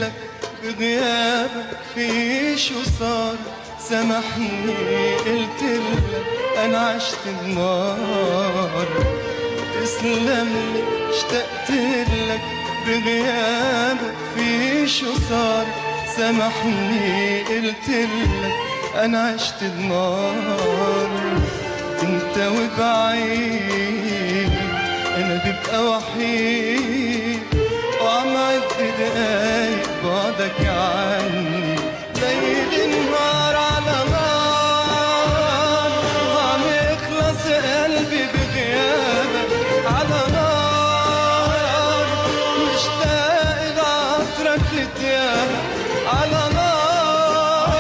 لك بغيابك في شو صار، سامحني قلت لك انا عشت النار. تسلم لي اشتقت لك بغيابك في شو صار، سامحني قلت لك انا عشت النار. انت وبعيد انا ببقى وحيد، وعم عد دقايق بعدك عني، ليل نهار على نار. عم يخلص قلبي بغيابك على نار، مشتاق لعطرك لتيابك على نار.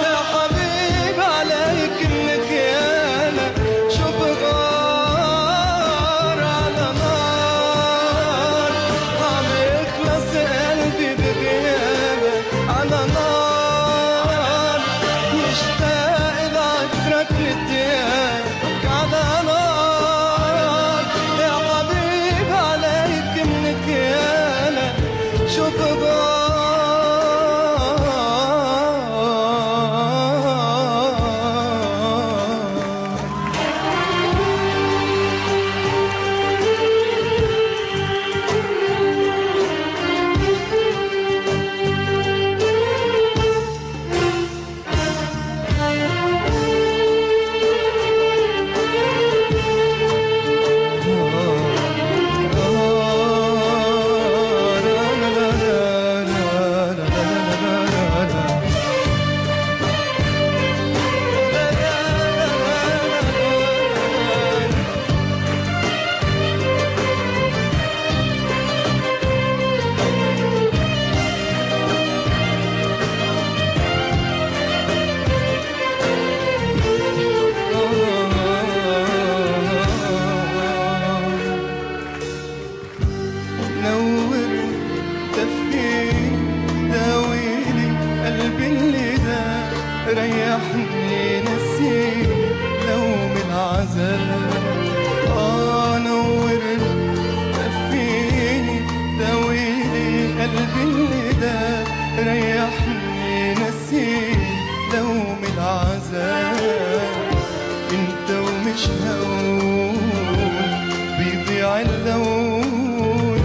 يا حبيب عليك منك يانا شو بغار على نار. عم يخلص قلبي بغيابك على نار، مشتاق لعطرك لتيابك على نار. يا حبيب عليك منك يانا شو بغار. نور دفيني داويلي قلبي اللي ده، ريحني نسيني لوم العذاب. نور دفيني داويلي قلبي اللي ده، ريحني نسيني لوم العذاب. انت ومش هون بيضيع اللون،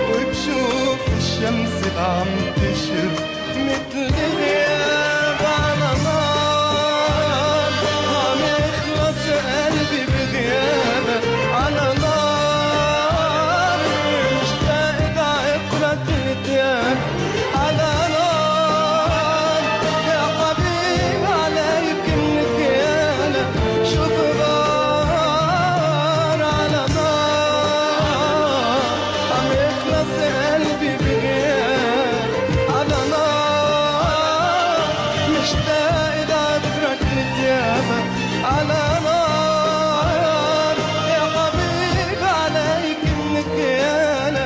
وبشوف الشمس عم تشرق مثل غياب على نار. عم يخلص قلبي بغيابك على نار، مشتاق لعطرك لتيابك على نار. يا حبيب عليك منك يانا شو بغار على نار. عم يخلص قلبي بغيابك على نار، مشتاق لعطرك لتيابك على نار. يا حبيب عليك منك يانا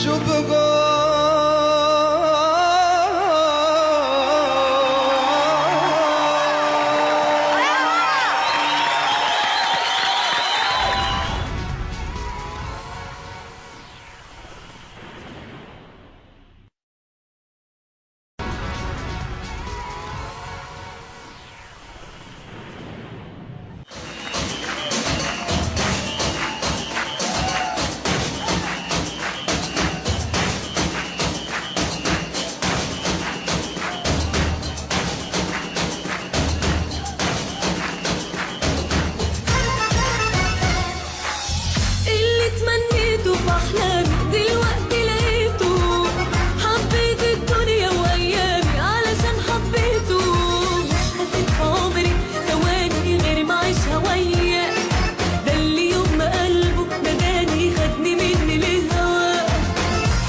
شو بغار. اللي تمنيته بأحلامي دلوقتي لقيته، حبيت الدنيا وأيامي علشان حبيته. مش هسيب عمري ثواني غير ما أعيشها وياه، ده اللي يوم ما قلبه ناداني خدني مني للهوا.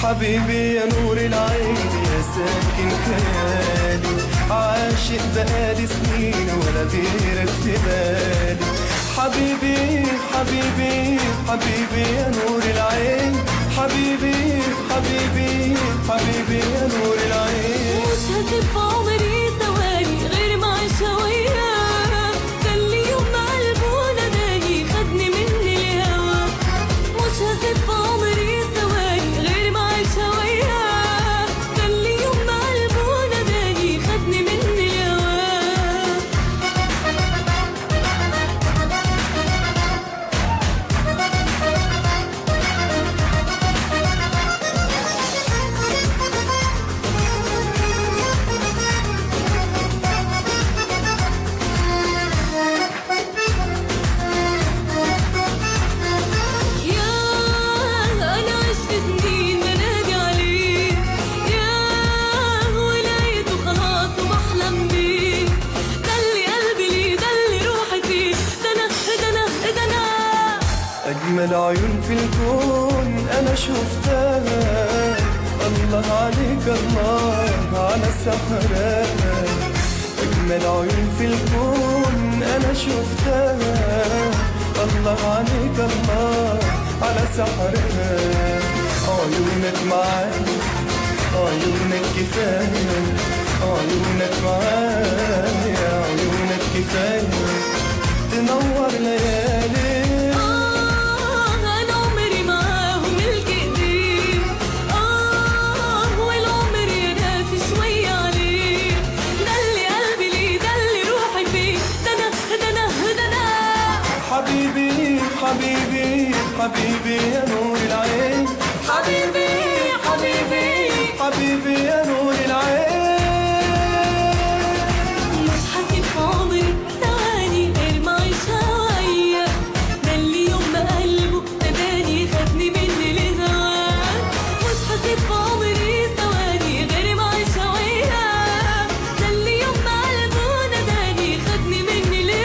حبيبي يا نور العين يا ساكن خيالي، عاشق بقالي سنين ولا غيرك في بالي. حبيبي حبيبي حبيبي يا نور العين، حبيبي حبيبي حبيبي يا نور العين. مش هسيب عمري ثواني غير ما أعيشها وياه، ده اللي يوم ما قلبه ناداني خدني مني للهوا. مش هسيب عمري ثواني غير ما أعيشها وياه، ده اللي عيون في الكون أنا شفتها، الله عليك الله على سحرها. أجمل عيون في الكون أنا شفتها، الله عليك الله على سحرها. عيونك معايا، عيونك كفاية، عيونك معايا، عيونك كفاية تنور ليالي. أنا عمري معاهم الكدير، والعمر يا ناس شوي عليه. ده اللي قلبي ليه، ده اللي روحي فيه، ده أنا حبيبي حبيبي حبيبي يا نور العين، حبيبي حبيبي حبيبي يا نور العين. مش حاسب عمري ثواني غير ما أعيش هوايا. ده اللي يوم ما قلبه ناداني خدني مني لهواه. مش حاسب عمري ثواني غير ما أعيش هوايا. ده اللي يوم ما قلبه ناداني خدني مني لهواه.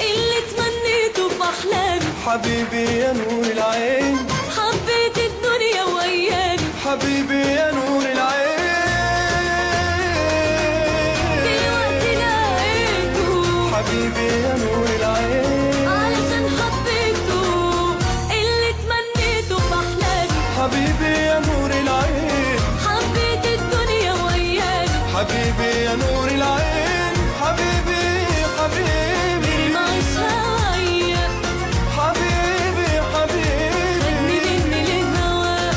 اللي تمنيته في أحلامي، حبيبي يا نور العين، حبيت الدنيا وأيامي. حبيبي يا نور العين. دلوقتي لقيته حبيبي يا نور العين، علشان حبيته. اللي تمنيته في أحلامي، حبيبي يا نور العين، حبيت الدنيا وأيامي. حبيبي يا نور العين. حبيبي حبيبي ما أعيش هوايا، حبيبي حبيبي. خدني مني لهواه.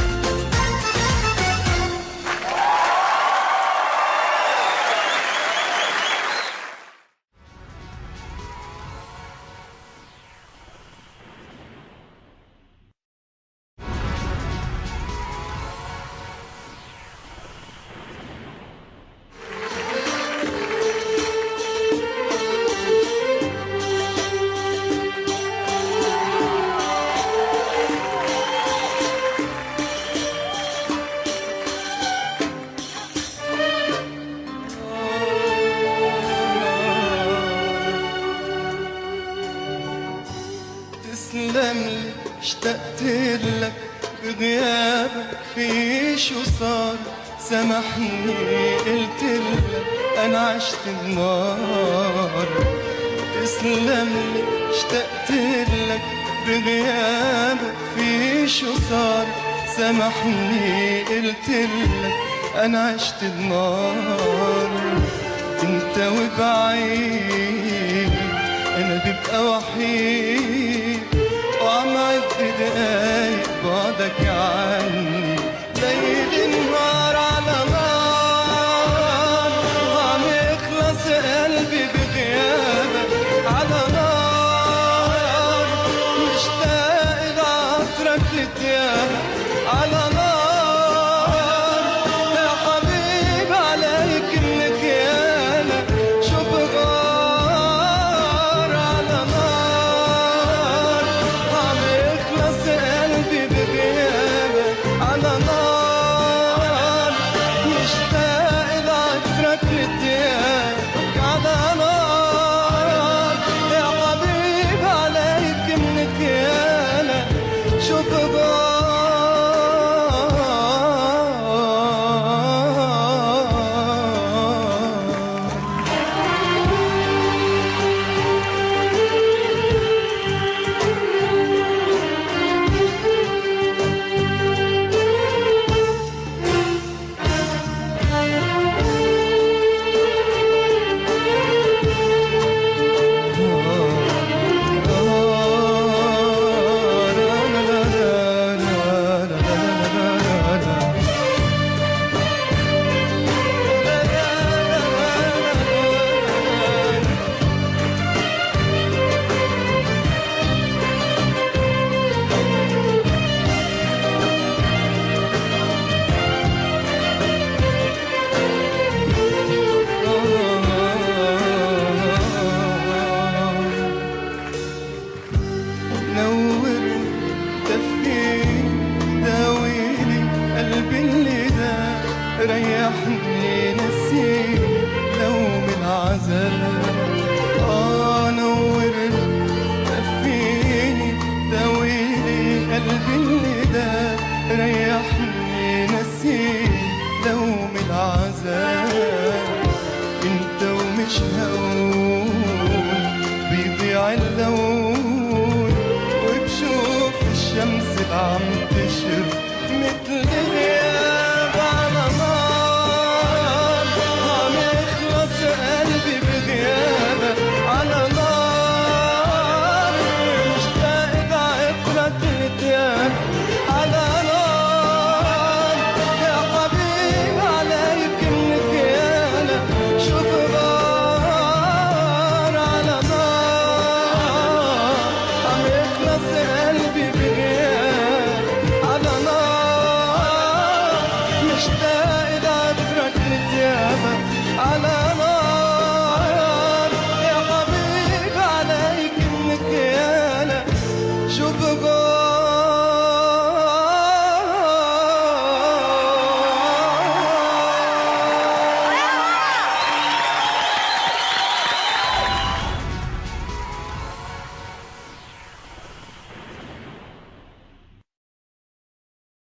تسلم لي اشتقت لك بغيابك، في شو صار سامحني قلت لك انا عشت النار. تسلم لي اشتقت لك بغيابك، في شو صار سامحني قلت لك انا عشت النار. انت وبعيد انا ببقى وحيد، وعم عد دقايق بعدك عني. ليل نهار على نار، عم يخلص قلبي بغيابك على نار. مشتاق لعطرك لتيابك على نار. يا حبيبي عليك النكيانة شو بغار على نار. عم يخلص قلبي ريحني نسيني لوم العذاب. نورني دفيني داويلي قلبي اللي داب، ريحني نسيني لوم العذاب. انت ومش هوا